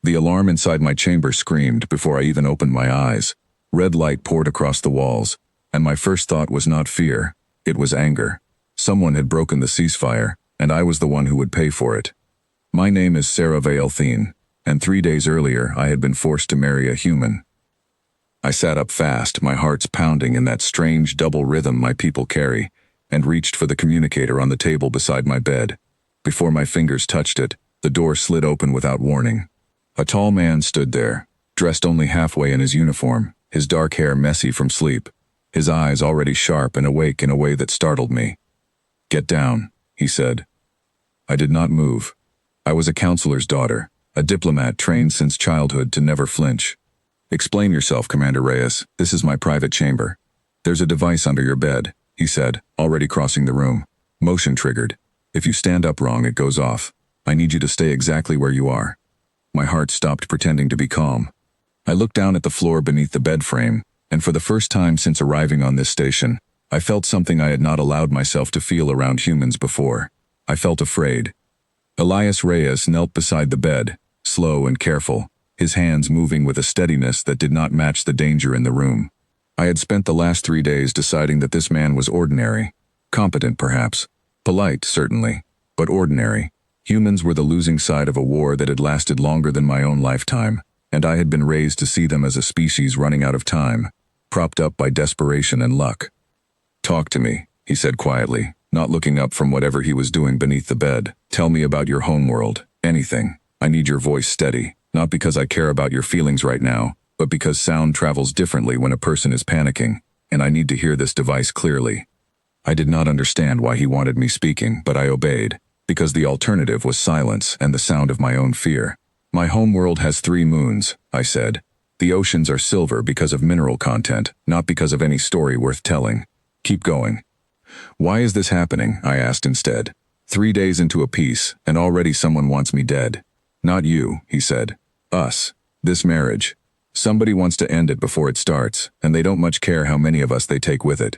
The alarm inside my chamber screamed before I even opened my eyes. Red light poured across the walls, and my first thought was not fear, it was anger. Someone had broken the ceasefire, and I was the one who would pay for it. My name is Sarah Vaelthine, and 3 days earlier I had been forced to marry a human. I sat up fast, my heart's pounding in that strange double rhythm my people carry, and reached for the communicator on the table beside my bed. Before my fingers touched it, the door slid open without warning. A tall man stood there, dressed only halfway in his uniform, his dark hair messy from sleep, his eyes already sharp and awake in a way that startled me. "Get down," he said. I did not move. I was a counselor's daughter, a diplomat trained since childhood to never flinch. "Explain yourself, Commander Reyes. This is my private chamber. There's a device under your bed," he said, already crossing the room. "Motion triggered. If you stand up wrong, it goes off. I need you to stay exactly where you are." My heart stopped pretending to be calm. I looked down at the floor beneath the bed frame, and for the first time since arriving on this station, I felt something I had not allowed myself to feel around humans before. I felt afraid. Elias Reyes knelt beside the bed, slow and careful, his hands moving with a steadiness that did not match the danger in the room. I had spent the last 3 days deciding that this man was ordinary. Competent, perhaps. Polite, certainly. But ordinary. Humans were the losing side of a war that had lasted longer than my own lifetime, and I had been raised to see them as a species running out of time, propped up by desperation and luck. "Talk to me," he said quietly, not looking up from whatever he was doing beneath the bed. "Tell me about your homeworld. Anything. I need your voice steady, not because I care about your feelings right now, but because sound travels differently when a person is panicking, and I need to hear this device clearly." I did not understand why he wanted me speaking, but I obeyed, because the alternative was silence and the sound of my own fear. "My homeworld has 3 moons," I said. "The oceans are silver because of mineral content, not because of any story worth telling. Keep going." "Why is this happening?" I asked instead. 3 days into a peace, and already someone wants me dead." "Not you," he said. "Us. This marriage. Somebody wants to end it before it starts, and they don't much care how many of us they take with it."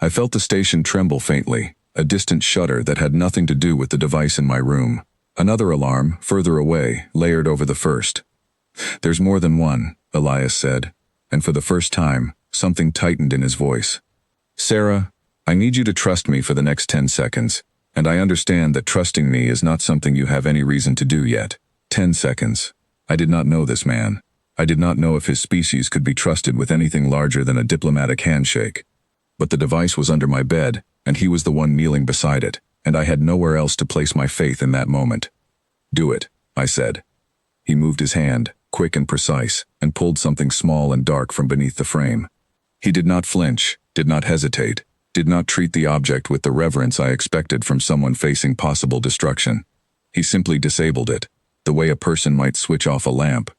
I felt the station tremble faintly, a distant shudder that had nothing to do with the device in my room. Another alarm, further away, layered over the first. "There's more than one," Elias said, and for the first time, something tightened in his voice. "Sarah, I need you to trust me for the next 10 seconds, and I understand that trusting me is not something you have any reason to do yet." 10 seconds. I did not know this man. I did not know if his species could be trusted with anything larger than a diplomatic handshake. But the device was under my bed, and he was the one kneeling beside it, and I had nowhere else to place my faith in that moment. "Do it," I said. He moved his hand, quick and precise, and pulled something small and dark from beneath the frame. He did not flinch, did not hesitate, did not treat the object with the reverence I expected from someone facing possible destruction. He simply disabled it, the way a person might switch off a lamp.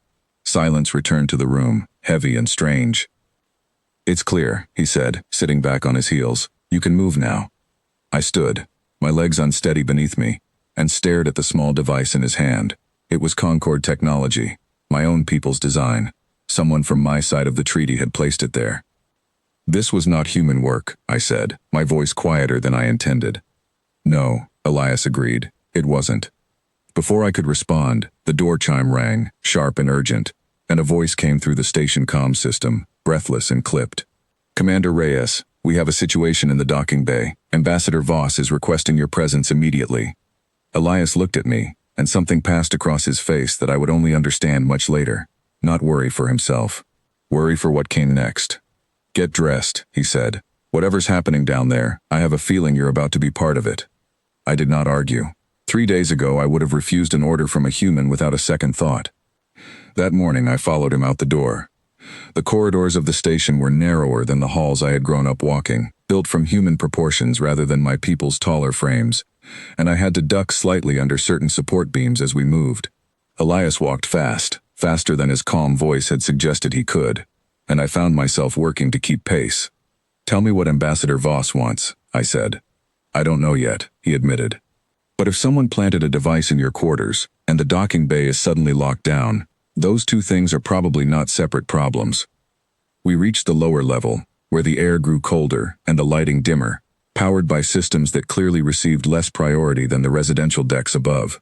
Silence returned to the room, heavy and strange. "It's clear," he said, sitting back on his heels. "You can move now." I stood, my legs unsteady beneath me, and stared at the small device in his hand. It was Concord technology, my own people's design. Someone from my side of the treaty had placed it there. "This was not human work," I said, my voice quieter than I intended. "No," Elias agreed, "it wasn't." Before I could respond, the door chime rang, sharp and urgent, and a voice came through the station comm system, breathless and clipped. "Commander Reyes, we have a situation in the docking bay. Ambassador Voss is requesting your presence immediately." Elias looked at me, and something passed across his face that I would only understand much later. Not worry for himself. Worry for what came next. "Get dressed," he said. "Whatever's happening down there, I have a feeling you're about to be part of it." I did not argue. 3 days ago I would have refused an order from a human without a second thought. That morning I followed him out the door. The corridors of the station were narrower than the halls I had grown up walking, built from human proportions rather than my people's taller frames, and I had to duck slightly under certain support beams as we moved. Elias walked fast, faster than his calm voice had suggested he could, and I found myself working to keep pace. "Tell me what Ambassador Voss wants," I said. "I don't know yet," he admitted. "But if someone planted a device in your quarters, and the docking bay is suddenly locked down, those two things are probably not separate problems." We reached the lower level, where the air grew colder and the lighting dimmer, powered by systems that clearly received less priority than the residential decks above.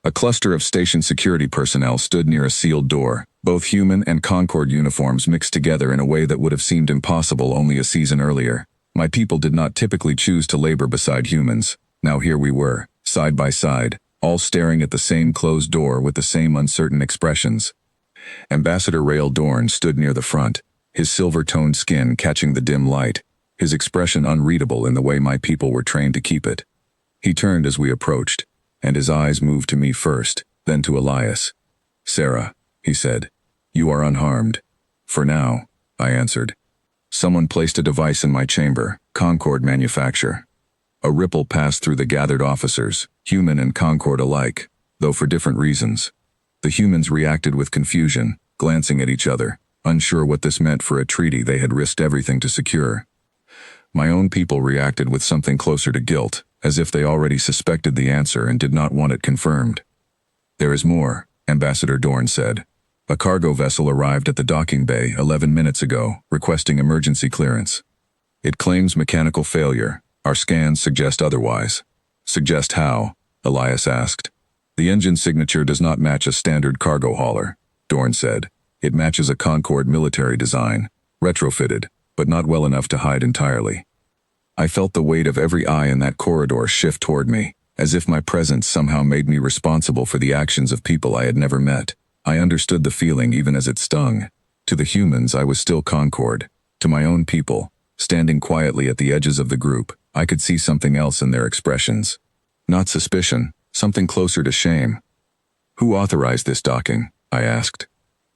A cluster of station security personnel stood near a sealed door, both human and Concord uniforms mixed together in a way that would have seemed impossible only a season earlier. My people did not typically choose to labor beside humans. Now here we were, side by side, all staring at the same closed door with the same uncertain expressions. Ambassador Rael Dorn stood near the front, his silver-toned skin catching the dim light, his expression unreadable in the way my people were trained to keep it. He turned as we approached, and his eyes moved to me first, then to Elias. "Sarah," he said, "you are unharmed." "For now," I answered. Someone placed a device in my chamber, Concord manufacture. A ripple passed through the gathered officers, human and Concord alike, though for different reasons. The humans reacted with confusion, glancing at each other, unsure what this meant for a treaty they had risked everything to secure. My own people reacted with something closer to guilt, as if they already suspected the answer and did not want it confirmed. "There is more," Ambassador Dorn said. "A cargo vessel arrived at the docking bay 11 minutes ago, requesting emergency clearance. It claims mechanical failure. Our scans suggest otherwise." "Suggest how?" Elias asked. "The engine signature does not match a standard cargo hauler," Dorn said. "It matches a Concord military design, retrofitted, but not well enough to hide entirely." I felt the weight of every eye in that corridor shift toward me, as if my presence somehow made me responsible for the actions of people I had never met. I understood the feeling even as it stung. To the humans, I was still Concord. To my own people, standing quietly at the edges of the group, I could see something else in their expressions. Not suspicion, something closer to shame. "Who authorized this docking?" I asked.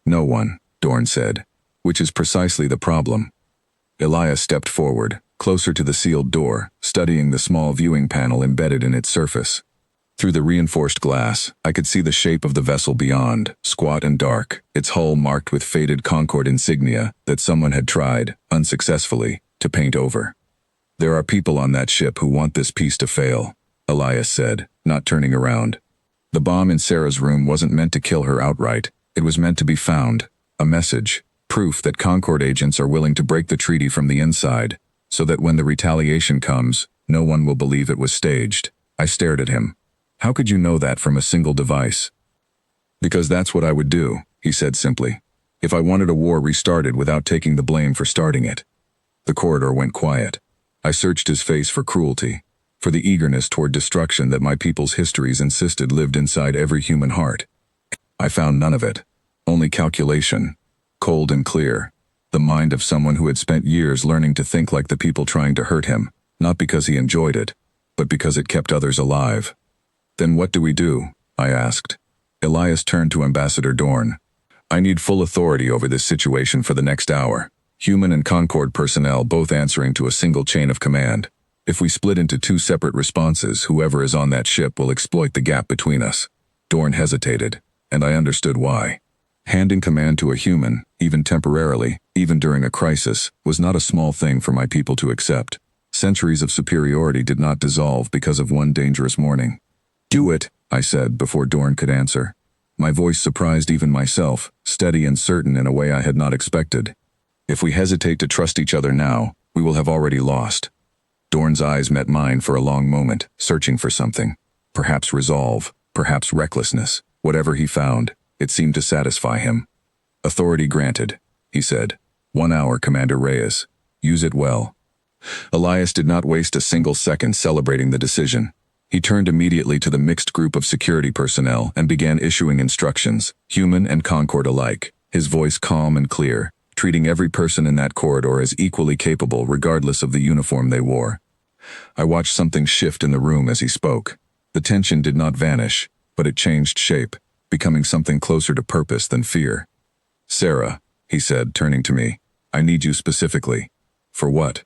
"No one," Dorn said, "which is precisely the problem." Elias stepped forward, closer to the sealed door, studying the small viewing panel embedded in its surface. Through the reinforced glass, I could see the shape of the vessel beyond, squat and dark, its hull marked with faded Concord insignia that someone had tried, unsuccessfully, to paint over. "There are people on that ship who want this piece to fail," Elias said, not turning around. "The bomb in Sarah's room wasn't meant to kill her outright. It was meant to be found. A message, proof that Concord agents are willing to break the treaty from the inside, so that when the retaliation comes, no one will believe it was staged." I stared at him. "How could you know that from a single device?" "Because that's what I would do," he said simply, "if I wanted a war restarted without taking the blame for starting it." The corridor went quiet. I searched his face for cruelty, for the eagerness toward destruction that my people's histories insisted lived inside every human heart. I found none of it. Only calculation, cold and clear, the mind of someone who had spent years learning to think like the people trying to hurt him, not because he enjoyed it, but because it kept others alive. "Then what do we do?" I asked. Elias turned to Ambassador Dorn. "I need full authority over this situation for the next hour. Human and Concord personnel both answering to a single chain of command. If we split into two separate responses, whoever is on that ship will exploit the gap between us." Dorn hesitated, and I understood why. Handing command to a human, even temporarily, even during a crisis, was not a small thing for my people to accept. Centuries of superiority did not dissolve because of one dangerous morning. "Do it," I said before Dorn could answer. My voice surprised even myself, steady and certain in a way I had not expected. "If we hesitate to trust each other now, we will have already lost." Dorn's eyes met mine for a long moment, searching for something. Perhaps resolve, perhaps recklessness. Whatever he found, it seemed to satisfy him. "Authority granted," he said. "1 hour, Commander Reyes. Use it well." Elias did not waste a single second celebrating the decision. He turned immediately to the mixed group of security personnel and began issuing instructions, human and Concord alike, his voice calm and clear, treating every person in that corridor as equally capable regardless of the uniform they wore. I watched something shift in the room as he spoke. The tension did not vanish, but it changed shape, becoming something closer to purpose than fear. "Sarah," he said, turning to me, "I need you specifically." "For what?"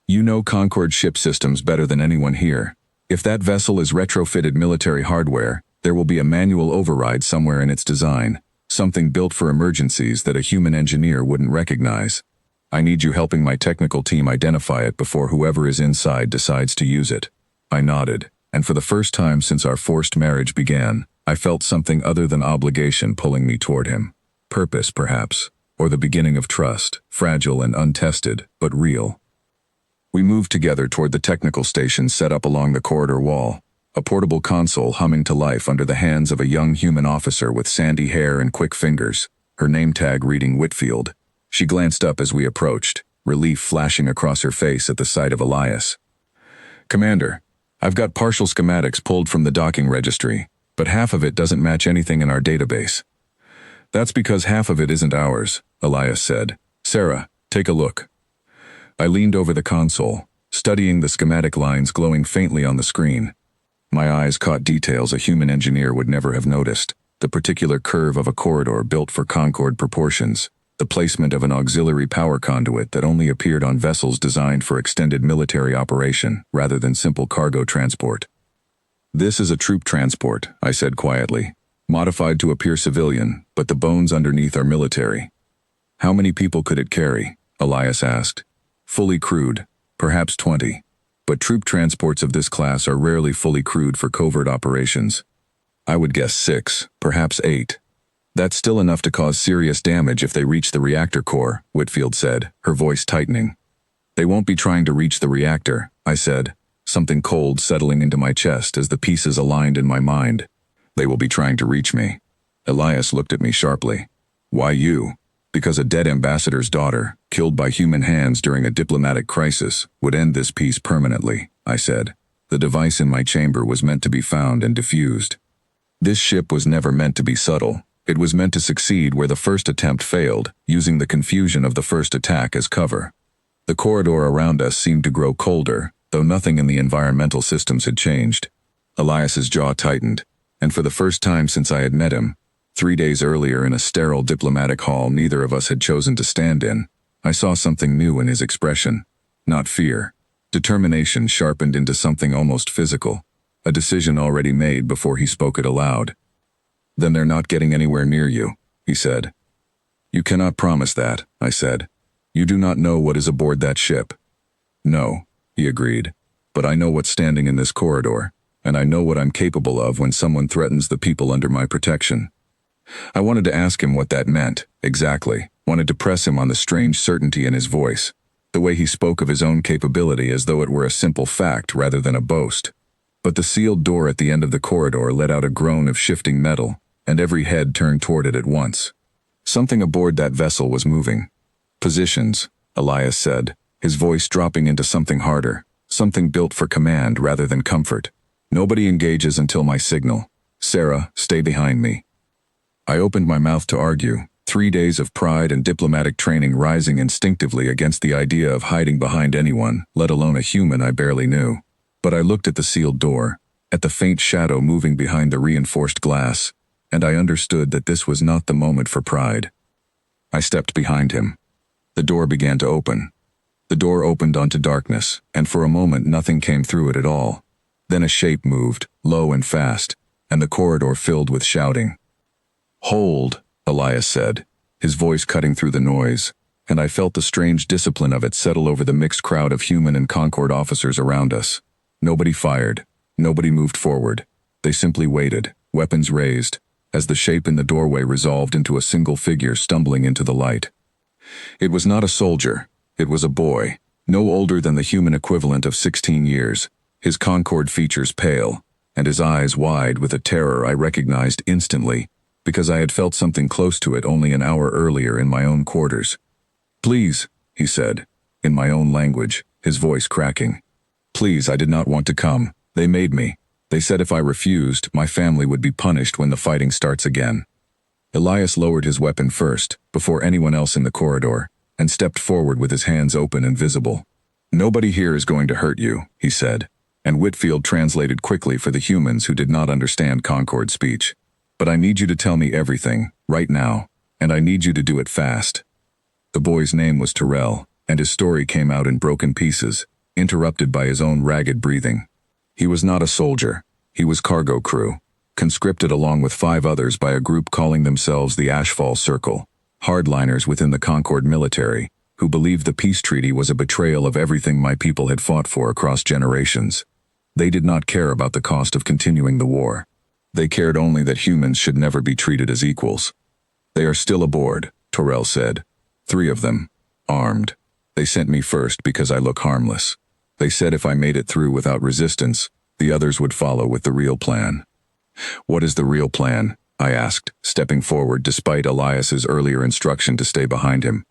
"You know Concord ship systems better than anyone here. If that vessel is retrofitted military hardware, there will be a manual override somewhere in its design, something built for emergencies that a human engineer wouldn't recognize. I need you helping my technical team identify it before whoever is inside decides to use it." I nodded, and for the first time since our forced marriage began, I felt something other than obligation pulling me toward him. Purpose, perhaps, or the beginning of trust, fragile and untested, but real. We moved together toward the technical station set up along the corridor wall. a portable console humming to life under the hands of a young human officer with sandy hair and quick fingers, her name tag reading Whitfield. She glanced up as we approached, relief flashing across her face at the sight of Elias. "Commander, I've got partial schematics pulled from the docking registry, but half of it doesn't match anything in our database." "That's because half of it isn't ours," Elias said. "Sarah, take a look." I leaned over the console, studying the schematic lines glowing faintly on the screen. My eyes caught details a human engineer would never have noticed: the particular curve of a corridor built for Concorde proportions, the placement of an auxiliary power conduit that only appeared on vessels designed for extended military operation rather than simple cargo transport. "This is a troop transport," I said quietly. "Modified to appear civilian, but the bones underneath are military." "How many people could it carry?" Elias asked. "Fully crewed, perhaps 20. But troop transports of this class are rarely fully crewed for covert operations. I would guess 6, perhaps 8. That's still enough to cause serious damage if they reach the reactor core," Whitfield said, her voice tightening. "They won't be trying to reach the reactor," I said, something cold settling into my chest as the pieces aligned in my mind. "They will be trying to reach me." Elias looked at me sharply. "Why you?" "Because a dead ambassador's daughter, killed by human hands during a diplomatic crisis, would end this peace permanently," I said. "The device in my chamber was meant to be found and diffused. This ship was never meant to be subtle. It was meant to succeed where the first attempt failed, using the confusion of the first attack as cover." The corridor around us seemed to grow colder, though nothing in the environmental systems had changed. Elias's jaw tightened, and for the first time since I had met him, 3 days earlier in a sterile diplomatic hall neither of us had chosen to stand in, I saw something new in his expression. Not fear. Determination sharpened into something almost physical, a decision already made before he spoke it aloud. "Then they're not getting anywhere near you," he said. "You cannot promise that," I said. "You do not know what is aboard that ship." "No," he agreed, "but I know what's standing in this corridor, and I know what I'm capable of when someone threatens the people under my protection." I wanted to ask him what that meant, exactly, wanted to press him on the strange certainty in his voice, the way he spoke of his own capability as though it were a simple fact rather than a boast. But the sealed door at the end of the corridor let out a groan of shifting metal, and every head turned toward it at once. Something aboard that vessel was moving. "Positions," Elias said, his voice dropping into something harder, something built for command rather than comfort. "Nobody engages until my signal. Sarah, stay behind me." I opened my mouth to argue, 3 days of pride and diplomatic training rising instinctively against the idea of hiding behind anyone, let alone a human I barely knew. But I looked at the sealed door, at the faint shadow moving behind the reinforced glass, and I understood that this was not the moment for pride. I stepped behind him. The door began to open. The door opened onto darkness, and for a moment nothing came through it at all. Then a shape moved, low and fast, and the corridor filled with shouting. "Hold," Elias said, his voice cutting through the noise, and I felt the strange discipline of it settle over the mixed crowd of human and Concorde officers around us. Nobody fired. Nobody moved forward. They simply waited, weapons raised, as the shape in the doorway resolved into a single figure stumbling into the light. It was not a soldier. It was a boy, no older than the human equivalent of 16 years, his Concorde features pale, and his eyes wide with a terror I recognized instantly, because I had felt something close to it only an hour earlier in my own quarters. "Please," he said, in my own language, his voice cracking. "Please, I did not want to come. They made me. They said if I refused, my family would be punished when the fighting starts again." Elias lowered his weapon first, before anyone else in the corridor, and stepped forward with his hands open and visible. "Nobody here is going to hurt you," he said, and Whitfield translated quickly for the humans who did not understand Concorde speech. "But I need you to tell me everything, right now, and I need you to do it fast." The boy's name was Terrell, and his story came out in broken pieces, interrupted by his own ragged breathing. He was not a soldier. He was cargo crew, conscripted along with 5 others by a group calling themselves the Ashfall Circle, hardliners within the Concorde military, who believed the peace treaty was a betrayal of everything my people had fought for across generations. They did not care about the cost of continuing the war. They cared only that humans should never be treated as equals. "They are still aboard," Terrell said. 3 of them, armed. They sent me first because I look harmless. They said if I made it through without resistance, The others would follow with the real plan. What is the real plan? I asked, stepping forward despite Elias's earlier instruction to stay behind him.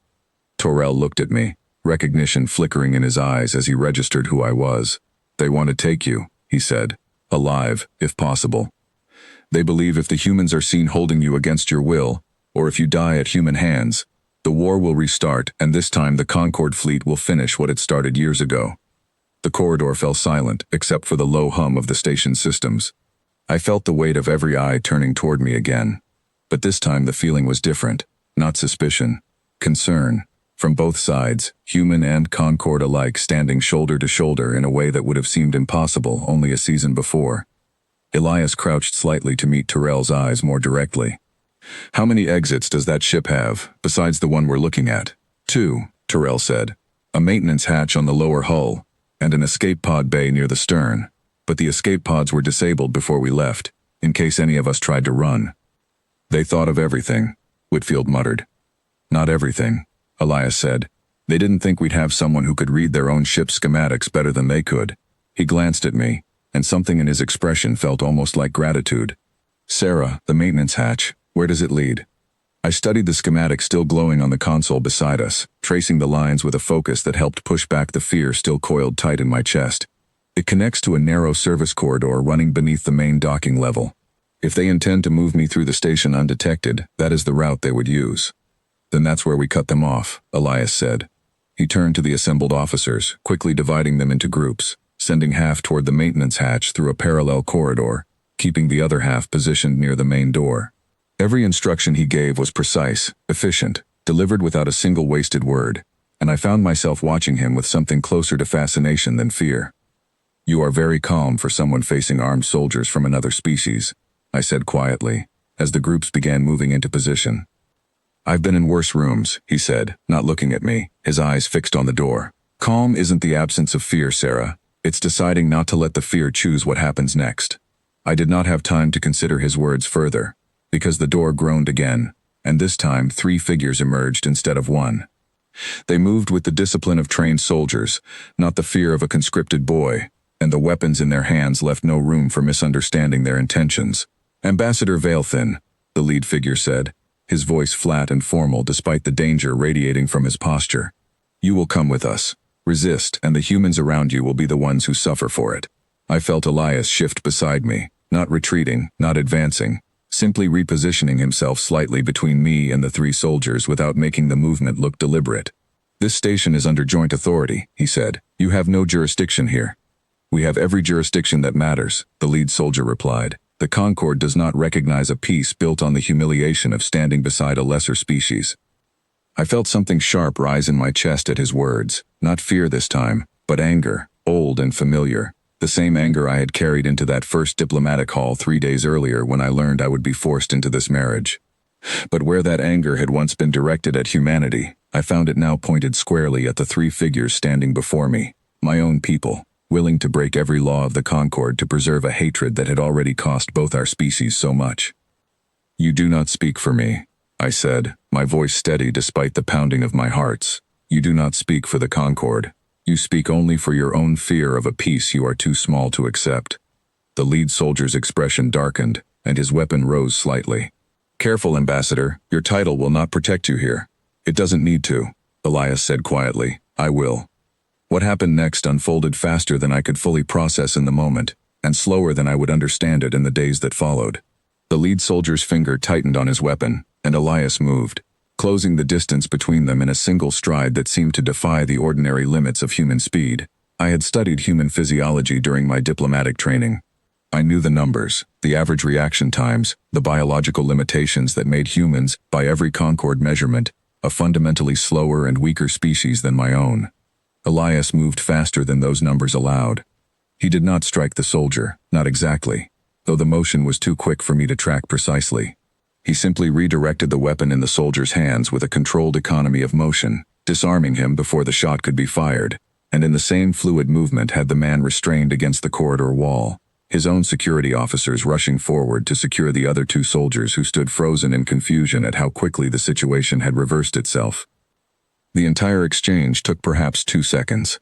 Torel looked at me, recognition flickering in his eyes as he registered who I was. They want to take you, he said. Alive, if possible. They believe if the humans are seen holding you against your will, or if you die at human hands, the war will restart, and this time the Concord fleet will finish what it started years ago. The corridor fell silent, except for the low hum of the station systems. I felt the weight of every eye turning toward me again. But this time the feeling was different, not suspicion, concern. From both sides, human and Concord alike standing shoulder to shoulder in a way that would have seemed impossible only a season before. Elias crouched slightly to meet Torel's eyes more directly. How many exits does that ship have, besides the one we're looking at? 2, Torel said. A maintenance hatch on the lower hull, and an escape pod bay near the stern. But the escape pods were disabled before we left, in case any of us tried to run. They thought of everything, Whitfield muttered. Not everything, Elias said. They didn't think we'd have someone who could read their own ship's schematics better than they could. He glanced at me, and something in his expression felt almost like gratitude. Sarah, the maintenance hatch, where does it lead? I studied the schematic still glowing on the console beside us, tracing the lines with a focus that helped push back the fear still coiled tight in my chest. It connects to a narrow service corridor running beneath the main docking level. If they intend to move me through the station undetected, that is the route they would use. Then that's where we cut them off, Elias said. He turned to the assembled officers, quickly dividing them into groups, sending half toward the maintenance hatch through a parallel corridor, keeping the other half positioned near the main door. Every instruction he gave was precise, efficient, delivered without a single wasted word, and I found myself watching him with something closer to fascination than fear. You are very calm for someone facing armed soldiers from another species, I said quietly, as the groups began moving into position. I've been in worse rooms, he said, not looking at me, his eyes fixed on the door. Calm isn't the absence of fear, Sarah. It's deciding not to let the fear choose what happens next. I did not have time to consider his words further, because the door groaned again, and this time 3 figures emerged instead of 1. They moved with the discipline of trained soldiers, not the fear of a conscripted boy, and the weapons in their hands left no room for misunderstanding their intentions. Ambassador Veilthin, the lead figure said, his voice flat and formal despite the danger radiating from his posture. You will come with us. Resist, and the humans around you will be the ones who suffer for it. I felt Elias shift beside me, not retreating, not advancing, simply repositioning himself slightly between me and the 3 soldiers without making the movement look deliberate. This station is under joint authority, he said. You have no jurisdiction here. We have every jurisdiction that matters, the lead soldier replied. The Concord does not recognize a peace built on the humiliation of standing beside a lesser species. I felt something sharp rise in my chest at his words, not fear this time, but anger, old and familiar, the same anger I had carried into that first diplomatic hall 3 days earlier when I learned I would be forced into this marriage. But where that anger had once been directed at humanity, I found it now pointed squarely at the 3 figures standing before me, my own people, willing to break every law of the Concord to preserve a hatred that had already cost both our species so much. You do not speak for me, I said, my voice steady despite the pounding of my hearts. You do not speak for the Concord. You speak only for your own fear of a peace you are too small to accept. The lead soldier's expression darkened, and his weapon rose slightly. Careful, Ambassador, your title will not protect you here. It doesn't need to, Elias said quietly. I will. What happened next unfolded faster than I could fully process in the moment, and slower than I would understand it in the days that followed. The lead soldier's finger tightened on his weapon, and Elias moved, closing the distance between them in a single stride that seemed to defy the ordinary limits of human speed. I had studied human physiology during my diplomatic training. I knew the numbers, the average reaction times, the biological limitations that made humans, by every Concord measurement, a fundamentally slower and weaker species than my own. Elias moved faster than those numbers allowed. He did not strike the soldier, not exactly, though the motion was too quick for me to track precisely. He simply redirected the weapon in the soldier's hands with a controlled economy of motion, disarming him before the shot could be fired, and in the same fluid movement had the man restrained against the corridor wall, his own security officers rushing forward to secure the other 2 soldiers who stood frozen in confusion at how quickly the situation had reversed itself. The entire exchange took perhaps 2 seconds.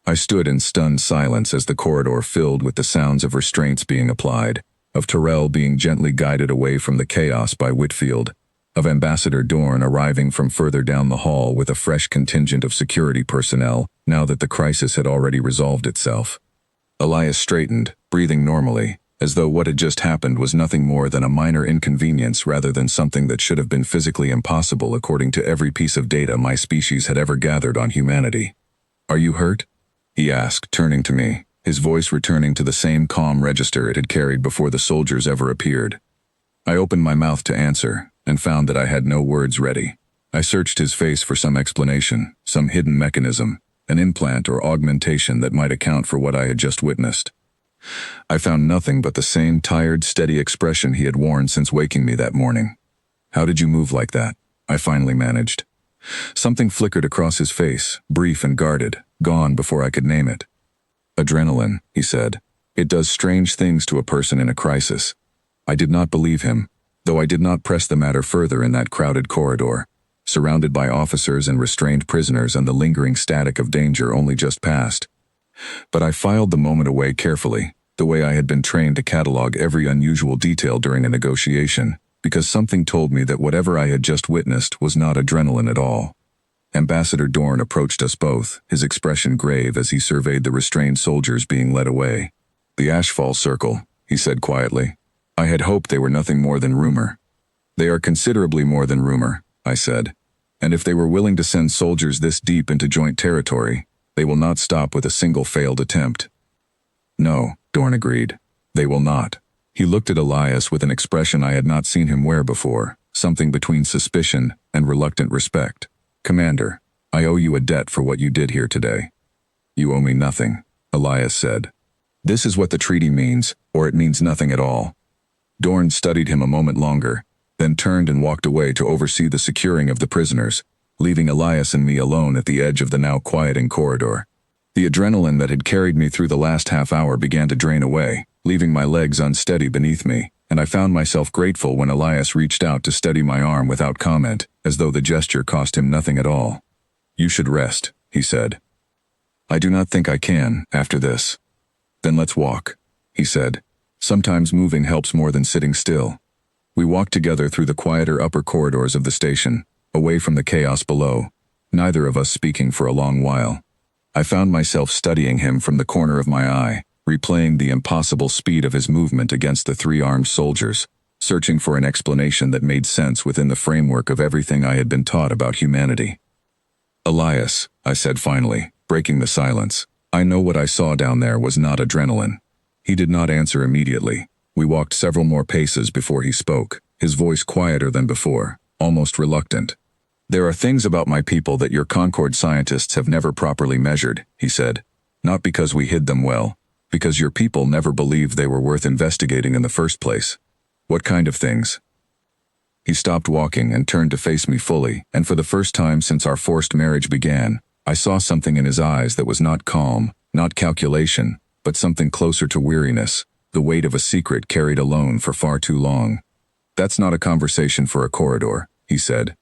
I stood in stunned silence as the corridor filled with the sounds of restraints being applied, of Tyrell being gently guided away from the chaos by Whitfield, of Ambassador Dorn arriving from further down the hall with a fresh contingent of security personnel now that the crisis had already resolved itself. Elias straightened, breathing normally, as though what had just happened was nothing more than a minor inconvenience rather than something that should have been physically impossible according to every piece of data my species had ever gathered on humanity. "Are you hurt?" he asked, turning to me, his voice returning to the same calm register it had carried before the soldiers ever appeared. I opened my mouth to answer, and found that I had no words ready. I searched his face for some explanation, some hidden mechanism, an implant or augmentation that might account for what I had just witnessed. I found nothing but the same tired, steady expression he had worn since waking me that morning. "How did you move like that?" I finally managed. Something flickered across his face, brief and guarded, gone before I could name it. "Adrenaline," he said. "It does strange things to a person in a crisis." I did not believe him, though I did not press the matter further in that crowded corridor, surrounded by officers and restrained prisoners and the lingering static of danger only just past. But I filed the moment away carefully, the way I had been trained to catalog every unusual detail during a negotiation, because something told me that whatever I had just witnessed was not adrenaline at all. Ambassador Dorn approached us both, his expression grave as he surveyed the restrained soldiers being led away. "The Ashfall Circle," he said quietly. "I had hoped they were nothing more than rumor." "They are considerably more than rumor," I said. "And if they were willing to send soldiers this deep into joint territory, they will not stop with a single failed attempt." "No," Dorn agreed. "They will not." He looked at Elias with an expression I had not seen him wear before, something between suspicion and reluctant respect. "Commander, I owe you a debt for what you did here today." "You owe me nothing," Elias said. "This is what the treaty means, or it means nothing at all." Dorn studied him a moment longer, then turned and walked away to oversee the securing of the prisoners, leaving Elias and me alone at the edge of the now quieting corridor. The adrenaline that had carried me through the last half hour began to drain away, leaving my legs unsteady beneath me, and I found myself grateful when Elias reached out to steady my arm without comment, as though the gesture cost him nothing at all. "You should rest," he said. "I do not think I can, after this." "Then let's walk," he said. "Sometimes moving helps more than sitting still." We walked together through the quieter upper corridors of the station, away from the chaos below, neither of us speaking for a long while. I found myself studying him from the corner of my eye, replaying the impossible speed of his movement against the three armed soldiers, searching for an explanation that made sense within the framework of everything I had been taught about humanity. "Elias," I said finally, breaking the silence, "I know what I saw down there was not adrenaline." He did not answer immediately. We walked several more paces before he spoke, his voice quieter than before, almost reluctant. "There are things about my people that your Concord scientists have never properly measured," he said. "Not because we hid them well, because your people never believed they were worth investigating in the first place." "What kind of things?" He stopped walking and turned to face me fully, and for the first time since our forced marriage began, I saw something in his eyes that was not calm, not calculation, but something closer to weariness, the weight of a secret carried alone for far too long. "That's not a conversation for a corridor," he said.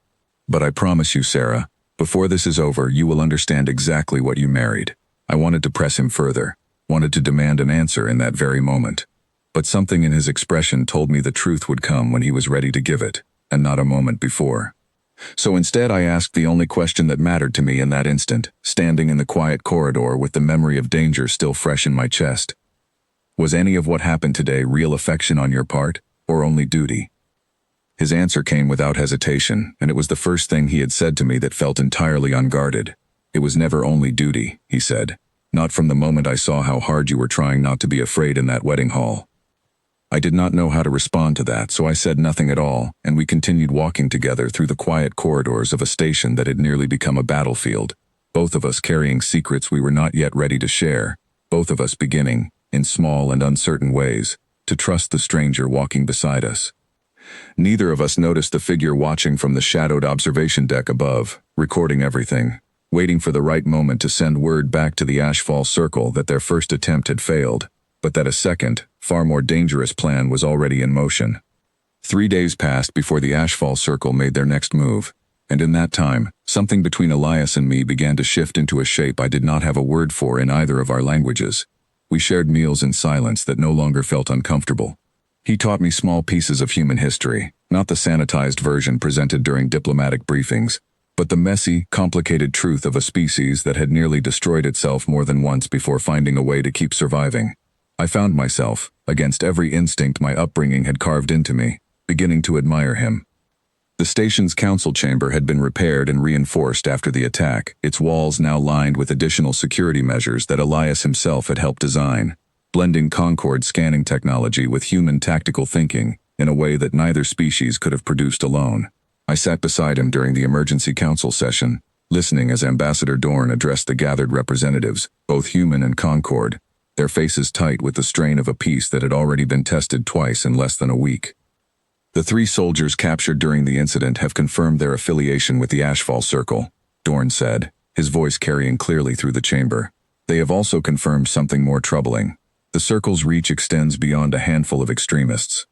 "But I promise you, Sarah, before this is over, you will understand exactly what you married." I wanted to press him further, wanted to demand an answer in that very moment. But something in his expression told me the truth would come when he was ready to give it, and not a moment before. So instead I asked the only question that mattered to me in that instant, standing in the quiet corridor with the memory of danger still fresh in my chest. "Was any of what happened today real affection on your part, or only duty?" His answer came without hesitation, and it was the first thing he had said to me that felt entirely unguarded. "It was never only duty," he said. "Not from the moment I saw how hard you were trying not to be afraid in that wedding hall." I did not know how to respond to that, so I said nothing at all, and we continued walking together through the quiet corridors of a station that had nearly become a battlefield, both of us carrying secrets we were not yet ready to share, both of us beginning, in small and uncertain ways, to trust the stranger walking beside us. Neither of us noticed the figure watching from the shadowed observation deck above, recording everything, waiting for the right moment to send word back to the Ashfall Circle that their first attempt had failed, but that a second, far more dangerous plan was already in motion. 3 days passed before the Ashfall Circle made their next move, And in that time, something between Elias and me began to shift into a shape I did not have a word for in either of our languages. We shared meals in silence that no longer felt uncomfortable. He taught me small pieces of human history, not the sanitized version presented during diplomatic briefings, but the messy, complicated truth of a species that had nearly destroyed itself more than once before finding a way to keep surviving. I found myself, against every instinct my upbringing had carved into me, beginning to admire him. The station's council chamber had been repaired and reinforced after the attack, its walls now lined with additional security measures that Elias himself had helped design, blending Concord scanning technology with human tactical thinking in a way that neither species could have produced alone. I sat beside him during the emergency council session, listening as Ambassador Dorn addressed the gathered representatives, both human and Concord, their faces tight with the strain of a peace that had already been tested twice in less than a week. The 3 soldiers captured during the incident have confirmed their affiliation with the HFY Circle, Dorn said, his voice carrying clearly through the chamber. They have also confirmed something more troubling. The Circle's reach extends beyond a handful of extremists.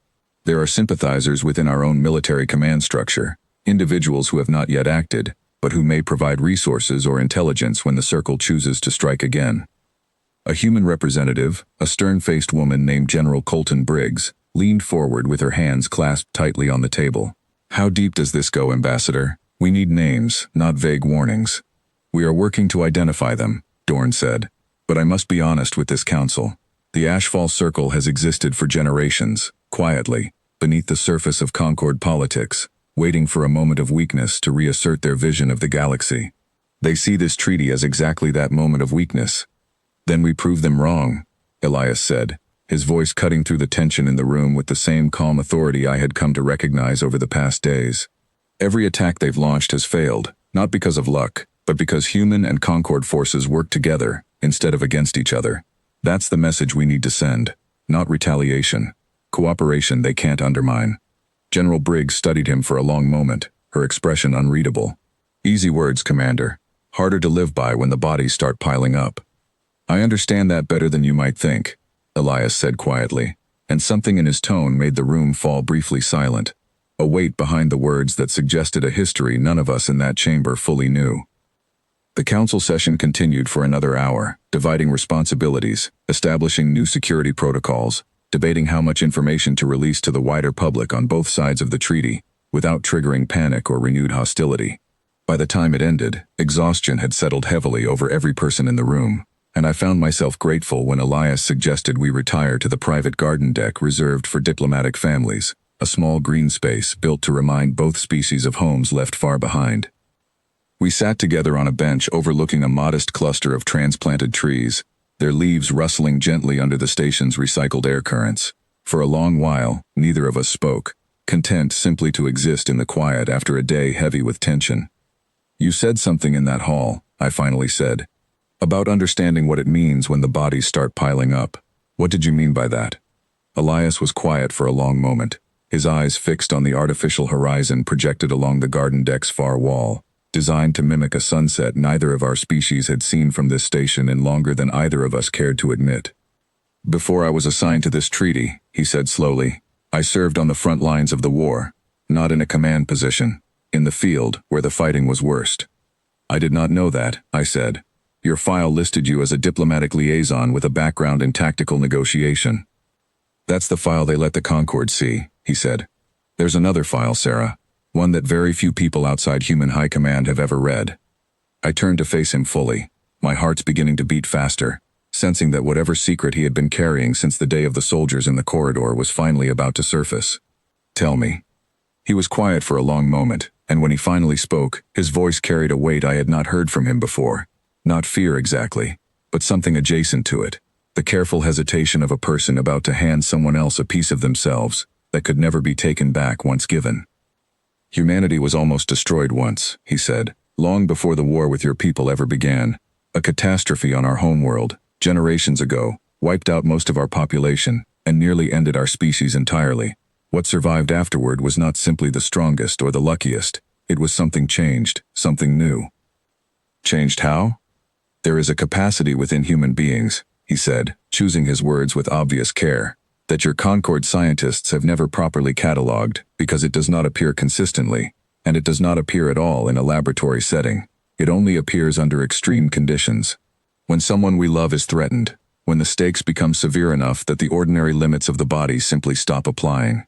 There are sympathizers within our own military command structure, individuals who have not yet acted, but who may provide resources or intelligence when the Circle chooses to strike again. A human representative, a stern-faced woman named General Colton Briggs, leaned forward with her hands clasped tightly on the table. How deep does this go, Ambassador? We need names, not vague warnings. We are working to identify them, Dorn said. But I must be honest with this council. The HFY Circle has existed for generations, quietly, beneath the surface of Concord politics, waiting for a moment of weakness to reassert their vision of the galaxy. They see this treaty as exactly that moment of weakness. Then we prove them wrong, Elias said, his voice cutting through the tension in the room with the same calm authority I had come to recognize over the past days. Every attack they've launched has failed, not because of luck, but because human and Concord forces work together, instead of against each other. That's the message we need to send, not retaliation. Cooperation they can't undermine. General Briggs studied him for a long moment, her expression unreadable. Easy words, Commander. Harder to live by when the bodies start piling up. I understand that better than you might think, Elias said quietly, and something in his tone made the room fall briefly silent, a weight behind the words that suggested a history none of us in that chamber fully knew. The council session continued for another hour, dividing responsibilities, establishing new security protocols, debating how much information to release to the wider public on both sides of the treaty, without triggering panic or renewed hostility. By the time it ended, exhaustion had settled heavily over every person in the room, and I found myself grateful when Elias suggested we retire to the private garden deck reserved for diplomatic families, a small green space built to remind both species of homes left far behind. We sat together on a bench overlooking a modest cluster of transplanted trees, their leaves rustling gently under the station's recycled air currents. For a long while, neither of us spoke, content simply to exist in the quiet after a day heavy with tension. You said something in that hall, I finally said, about understanding what it means when the bodies start piling up. What did you mean by that? Elias was quiet for a long moment, his eyes fixed on the artificial horizon projected along the garden deck's far wall, designed to mimic a sunset neither of our species had seen from this station in longer than either of us cared to admit. Before I was assigned to this treaty, he said slowly, I served on the front lines of the war, not in a command position, in the field where the fighting was worst. I did not know that, I said. Your file listed you as a diplomatic liaison with a background in tactical negotiation. That's the file they let the Concord see, he said. There's another file, Sarah, one that very few people outside human high command have ever read. I turned to face him fully, my heart's beginning to beat faster, sensing that whatever secret he had been carrying since the day of the soldiers in the corridor was finally about to surface. Tell me. He was quiet for a long moment, and when he finally spoke, his voice carried a weight I had not heard from him before. Not fear exactly, but something adjacent to it, the careful hesitation of a person about to hand someone else a piece of themselves that could never be taken back once given. Humanity was almost destroyed once, he said, long before the war with your people ever began. A catastrophe on our homeworld, generations ago, wiped out most of our population and nearly ended our species entirely. What survived afterward was not simply the strongest or the luckiest, it was something changed, something new. Changed how? There is a capacity within human beings, he said, choosing his words with obvious care, that your Concord scientists have never properly catalogued because it does not appear consistently, And it does not appear at all in a laboratory setting. It only appears under extreme conditions. When someone we love is threatened, when the stakes become severe enough that the ordinary limits of the body simply stop applying.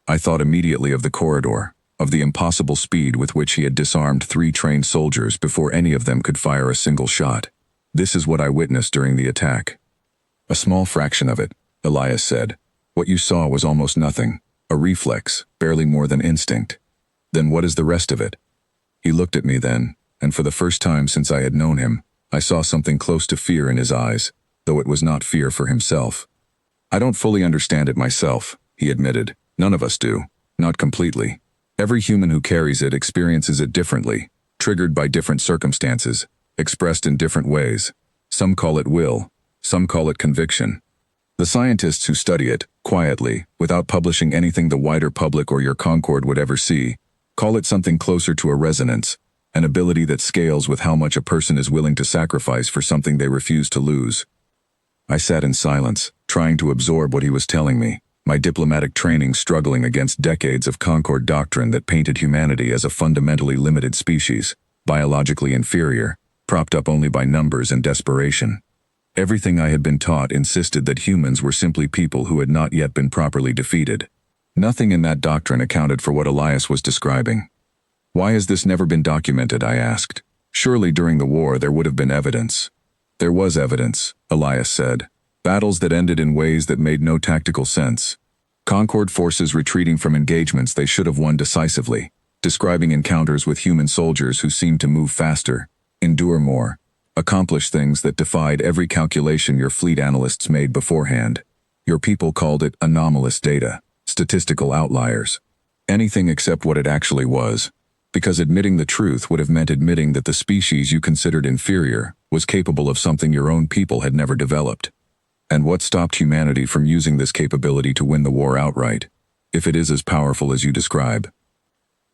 I thought immediately of the corridor, of the impossible speed with which he had disarmed 3 trained soldiers before any of them could fire a single shot. This is what I witnessed during the attack. A small fraction of it, Elias said. What you saw was almost nothing, a reflex, barely more than instinct. Then what is the rest of it? He looked at me then, and for the first time since I had known him, I saw something close to fear in his eyes, though it was not fear for himself. I don't fully understand it myself, he admitted. None of us do. Not completely. Every human who carries it experiences it differently, triggered by different circumstances, expressed in different ways. Some call it will, some call it conviction. The scientists who study it, quietly, without publishing anything the wider public or your Concord would ever see, call it something closer to a resonance, an ability that scales with how much a person is willing to sacrifice for something they refuse to lose. I sat in silence, trying to absorb what he was telling me, my diplomatic training struggling against decades of Concord doctrine that painted humanity as a fundamentally limited species, biologically inferior, propped up only by numbers and desperation. Everything I had been taught insisted that humans were simply people who had not yet been properly defeated. Nothing in that doctrine accounted for what Elias was describing. Why has this never been documented, I asked. Surely during the war there would have been evidence. There was evidence, Elias said. Battles that ended in ways that made no tactical sense. Concord forces retreating from engagements they should have won decisively, describing encounters with human soldiers who seemed to move faster, endure more, accomplish things that defied every calculation your fleet analysts made beforehand. Your people called it anomalous data, statistical outliers. Anything except what it actually was, because admitting the truth would have meant admitting that the species you considered inferior was capable of something your own people had never developed. And what stopped humanity from using this capability to win the war outright, if it is as powerful as you describe?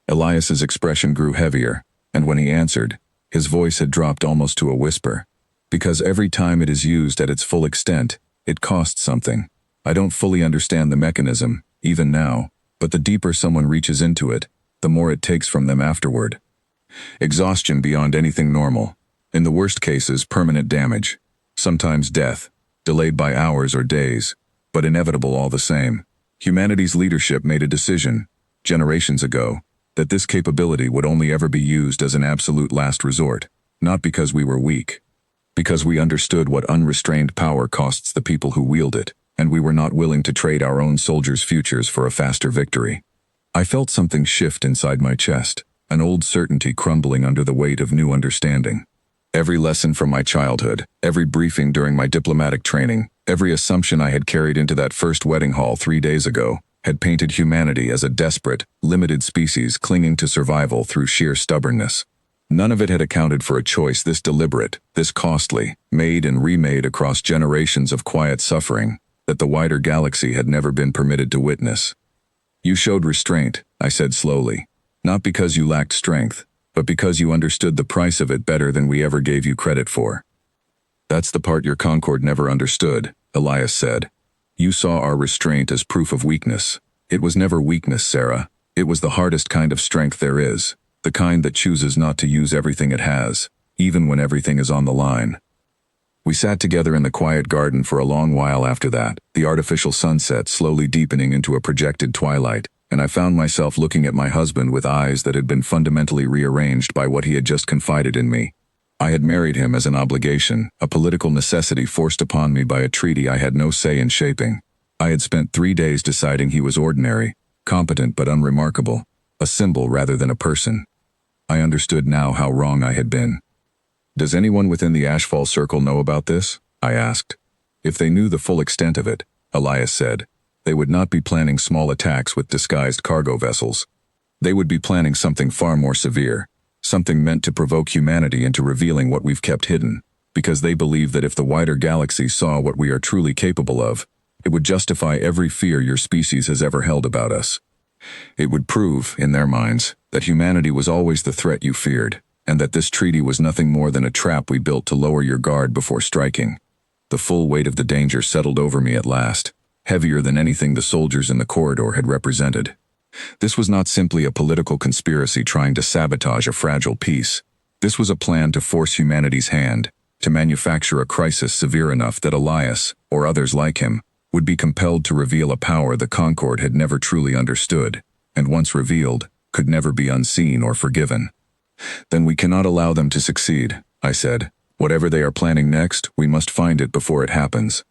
Elias's expression grew heavier, and when he answered, his voice had dropped almost to a whisper. Because every time it is used at its full extent, it costs something. I don't fully understand the mechanism, even now, but the deeper someone reaches into it, the more it takes from them afterward. Exhaustion beyond anything normal. In the worst cases, permanent damage. Sometimes death, delayed by hours or days, but inevitable all the same. Humanity's leadership made a decision, generations ago, that this capability would only ever be used as an absolute last resort, not because we were weak, because we understood what unrestrained power costs the people who wield it, and we were not willing to trade our own soldiers' futures for a faster victory. I felt something shift inside my chest, an old certainty crumbling under the weight of new understanding. Every lesson from my childhood, every briefing during my diplomatic training, every assumption I had carried into that first wedding hall 3 days ago, had painted humanity as a desperate, limited species clinging to survival through sheer stubbornness. None of it had accounted for a choice this deliberate, this costly, made and remade across generations of quiet suffering that the wider galaxy had never been permitted to witness. You showed restraint, I said slowly, not because you lacked strength, but because you understood the price of it better than we ever gave you credit for. That's the part your Concord never understood, Elias said. You saw our restraint as proof of weakness. It was never weakness, Sarah. It was the hardest kind of strength there is, the kind that chooses not to use everything it has, even when everything is on the line. We sat together in the quiet garden for a long while after that, the artificial sunset slowly deepening into a projected twilight, and I found myself looking at my husband with eyes that had been fundamentally rearranged by what he had just confided in me. I had married him as an obligation, a political necessity forced upon me by a treaty I had no say in shaping. I had spent 3 days deciding he was ordinary, competent but unremarkable, a symbol rather than a person. I understood now how wrong I had been. Does anyone within the Ashfall Circle know about this? I asked. If they knew the full extent of it, Elias said, they would not be planning small attacks with disguised cargo vessels. They would be planning something far more severe, something meant to provoke humanity into revealing what we've kept hidden, because they believe that if the wider galaxy saw what we are truly capable of, it would justify every fear your species has ever held about us. It would prove, in their minds, that humanity was always the threat you feared, and that this treaty was nothing more than a trap we built to lower your guard before striking. The full weight of the danger settled over me at last, heavier than anything the soldiers in the corridor had represented. This was not simply a political conspiracy trying to sabotage a fragile peace. This was a plan to force humanity's hand, to manufacture a crisis severe enough that Elias, or others like him, would be compelled to reveal a power the Concord had never truly understood, and once revealed, could never be unseen or forgiven. Then we cannot allow them to succeed, I said. Whatever they are planning next, we must find it before it happens.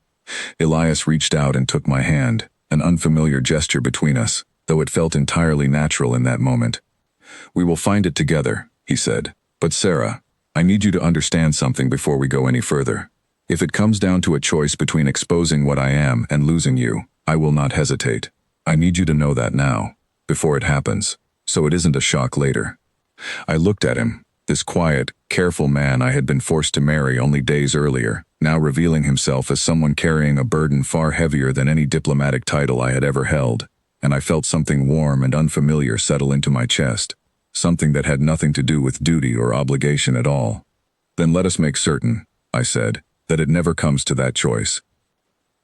Elias reached out and took my hand, an unfamiliar gesture between us, though it felt entirely natural in that moment. We will find it together, he said. But Sarah, I need you to understand something before we go any further. If it comes down to a choice between exposing what I am and losing you, I will not hesitate. I need you to know that now, before it happens, so it isn't a shock later. I looked at him, this quiet, careful man I had been forced to marry only days earlier, now revealing himself as someone carrying a burden far heavier than any diplomatic title I had ever held, and I felt something warm and unfamiliar settle into my chest, something that had nothing to do with duty or obligation at all. Then let us make certain, I said, that it never comes to that choice.